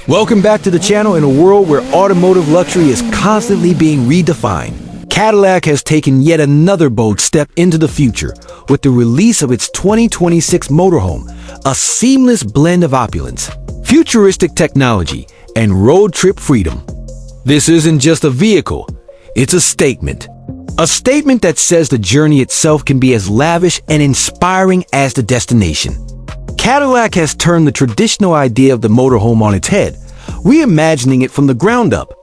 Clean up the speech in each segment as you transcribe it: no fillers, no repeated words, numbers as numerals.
Welcome back to the channel. In a world where automotive luxury is constantly being redefined, Cadillac has taken yet another bold step into the future with the release of its 2026 motorhome, a seamless blend of opulence, futuristic technology, and road trip freedom. This isn't just a vehicle, it's a statement. A statement that says the journey itself can be as lavish and inspiring as the destination. Cadillac has turned the traditional idea of the motorhome on its head, reimagining it from the ground up,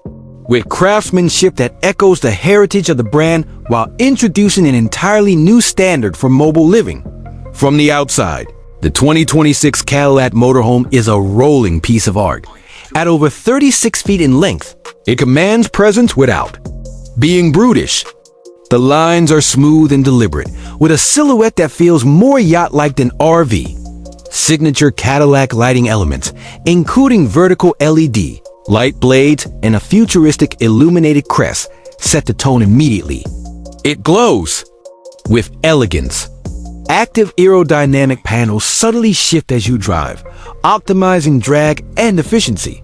with craftsmanship that echoes the heritage of the brand while introducing an entirely new standard for mobile living. From the outside, the 2026 Cadillac Motorhome is a rolling piece of art. At over 36 feet in length, it commands presence without being brutish. The lines are smooth and deliberate, with a silhouette that feels more yacht-like than RV. Signature Cadillac lighting elements, including vertical LED, light blades, and a futuristic illuminated crest, set the tone immediately. It glows with elegance. Active aerodynamic panels subtly shift as you drive, optimizing drag and efficiency.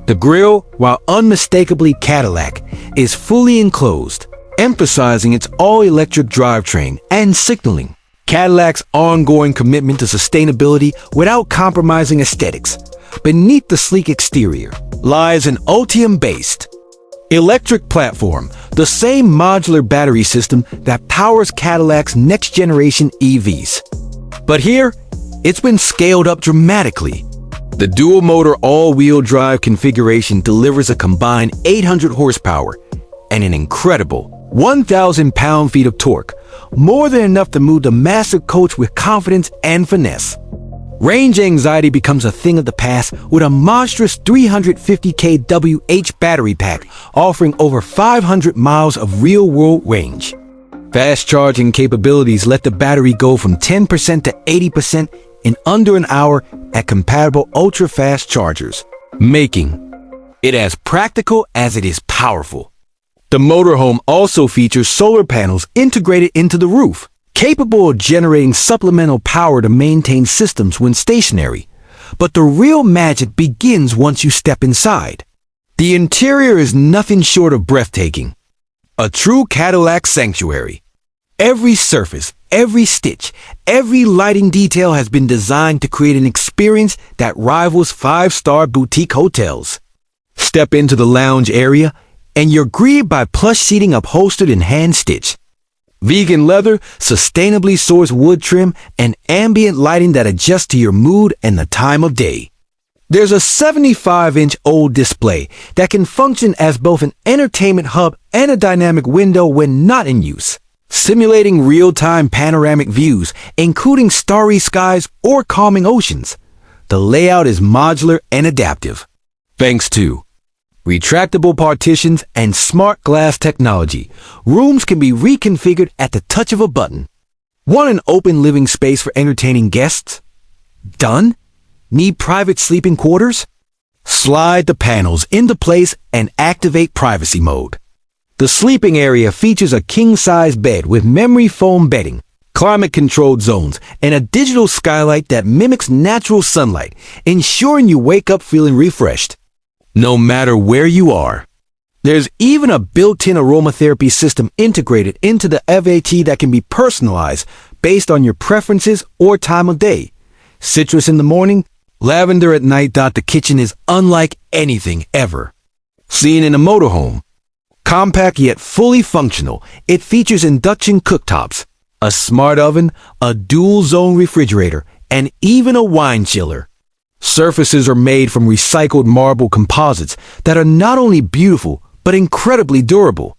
The grille, while unmistakably Cadillac, is fully enclosed, emphasizing its all-electric drivetrain and signaling Cadillac's ongoing commitment to sustainability without compromising aesthetics. Beneath the sleek exterior lies an Ultium-based electric platform, the same modular battery system that powers Cadillac's next-generation EVs. But here, it's been scaled up dramatically. The dual-motor all-wheel drive configuration delivers a combined 800 horsepower and an incredible 1,000 pound-feet of torque, more than enough to move the massive coach with confidence and finesse. Range anxiety becomes a thing of the past with a monstrous 350 kWh battery pack offering over 500 miles of real-world range. Fast charging capabilities let the battery go from 10% to 80% in under an hour at compatible ultra-fast chargers, making it as practical as it is powerful. The motorhome also features solar panels integrated into the roof, capable of generating supplemental power to maintain systems when stationary. But the real magic begins once you step inside. The interior is nothing short of breathtaking. A true Cadillac sanctuary. Every surface, every stitch, every lighting detail has been designed to create an experience that rivals five-star boutique hotels. Step into the lounge area, and you're greeted by plush seating upholstered in hand-stitch. Vegan leather, sustainably sourced wood trim, and ambient lighting that adjusts to your mood and the time of day. There's a 75-inch OLED display that can function as both an entertainment hub and a dynamic window when not in use, simulating real-time panoramic views, including starry skies or calming oceans. The layout is modular and adaptive, thanks to retractable partitions and smart glass technology. Rooms can be reconfigured at the touch of a button. Want an open living space for entertaining guests? Done? Need private sleeping quarters? Slide the panels into place and activate privacy mode. The sleeping area features a king-size bed with memory foam bedding, climate-controlled zones, and a digital skylight that mimics natural sunlight, ensuring you wake up feeling refreshed, no matter where you are. There's even a built-in aromatherapy system integrated into the FAT that can be personalized based on your preferences or time of day. Citrus in the morning, lavender at night. The kitchen is unlike anything ever seen in a motorhome. Compact yet fully functional, it features induction cooktops, a smart oven, a dual-zone refrigerator, and even a wine chiller. Surfaces are made from recycled marble composites that are not only beautiful, but incredibly durable.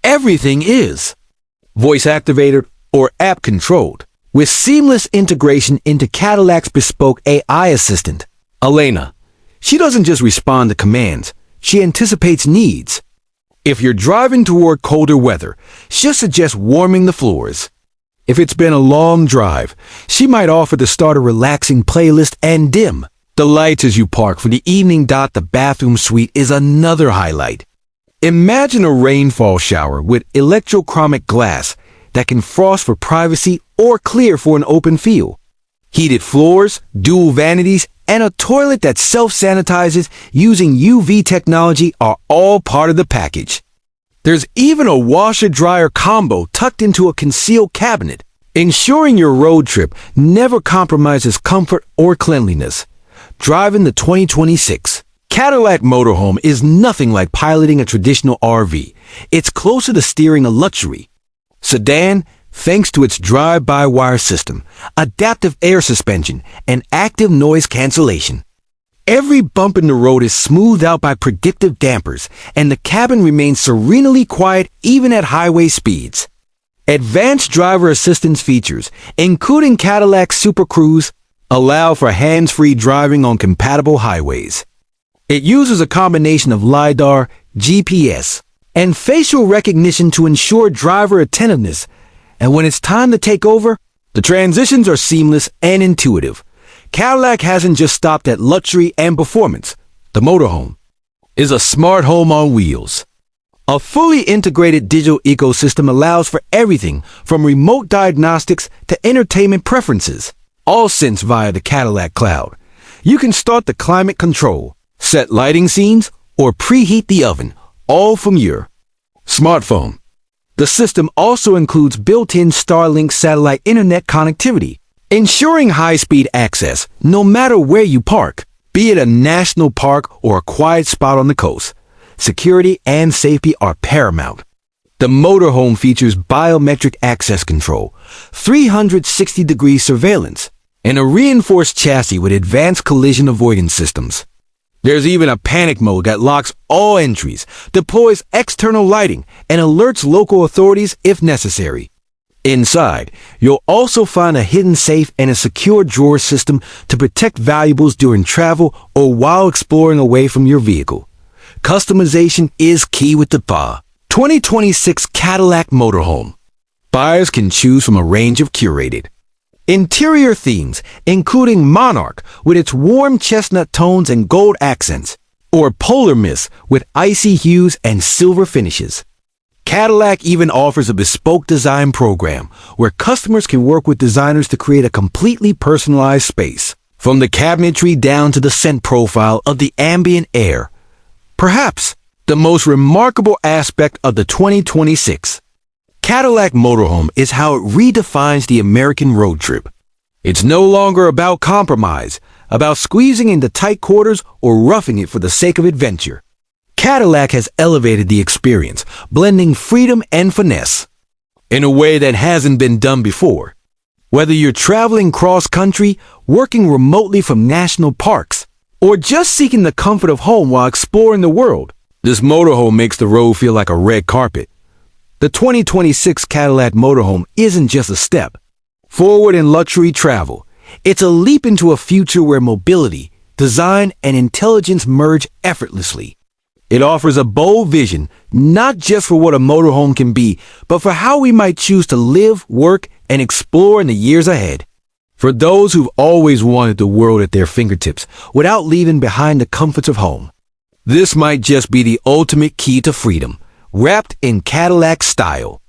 Everything is voice-activated or app-controlled, with seamless integration into Cadillac's bespoke AI assistant, Elena. She doesn't just respond to commands, she anticipates needs. If you're driving toward colder weather, she'll suggest warming the floors. If it's been a long drive, she might offer to start a relaxing playlist and dim the lights as you park for the evening. The bathroom suite is another highlight. Imagine a rainfall shower with electrochromic glass that can frost for privacy or clear for an open feel. Heated floors, dual vanities, and a toilet that self-sanitizes using UV technology are all part of the package. There's even a washer-dryer combo tucked into a concealed cabinet, ensuring your road trip never compromises comfort or cleanliness. Driving the 2026 Cadillac Motorhome is nothing like piloting a traditional RV. It's closer to steering a luxury sedan thanks to its drive-by-wire system, adaptive air suspension, and active noise cancellation. Every bump in the road is smoothed out by predictive dampers, and the cabin remains serenely quiet even at highway speeds. Advanced driver assistance features, including Cadillac Super Cruise, allow for hands-free driving on compatible highways. It uses a combination of LiDAR, GPS, and facial recognition to ensure driver attentiveness, and when it's time to take over, the transitions are seamless and intuitive. Cadillac hasn't just stopped at luxury and performance. The motorhome is a smart home on wheels. A fully integrated digital ecosystem allows for everything from remote diagnostics to entertainment preferences, all synced via the Cadillac Cloud. You can start the climate control, set lighting scenes, or preheat the oven, all from your smartphone. The system also includes built-in Starlink satellite internet connectivity, ensuring high-speed access no matter where you park, be it a national park or a quiet spot on the coast. Security and safety are paramount. The motorhome features biometric access control, 360-degree surveillance, and a reinforced chassis with advanced collision avoidance systems. There's even a panic mode that locks all entries, deploys external lighting, and alerts local authorities if necessary. Inside, you'll also find a hidden safe and a secure drawer system to protect valuables during travel or while exploring away from your vehicle. Customization is key with the 2026 Cadillac Motorhome. Buyers can choose from a range of curated interior themes, including Monarch with its warm chestnut tones and gold accents, or Polar Mist with icy hues and silver finishes. Cadillac even offers a bespoke design program where customers can work with designers to create a completely personalized space, from the cabinetry down to the scent profile of the ambient air. Perhaps the most remarkable aspect of the 2026 Cadillac Motorhome is how it redefines the American road trip. It's no longer about compromise, about squeezing into tight quarters or roughing it for the sake of adventure. Cadillac has elevated the experience, blending freedom and finesse in a way that hasn't been done before. Whether you're traveling cross-country, working remotely from national parks, or just seeking the comfort of home while exploring the world, this motorhome makes the road feel like a red carpet. The 2026 Cadillac Motorhome isn't just a step forward in luxury travel. It's a leap into a future where mobility, design, and intelligence merge effortlessly. It offers a bold vision, not just for what a motorhome can be, but for how we might choose to live, work, and explore in the years ahead. For those who've always wanted the world at their fingertips without leaving behind the comforts of home, this might just be the ultimate key to freedom, wrapped in Cadillac style.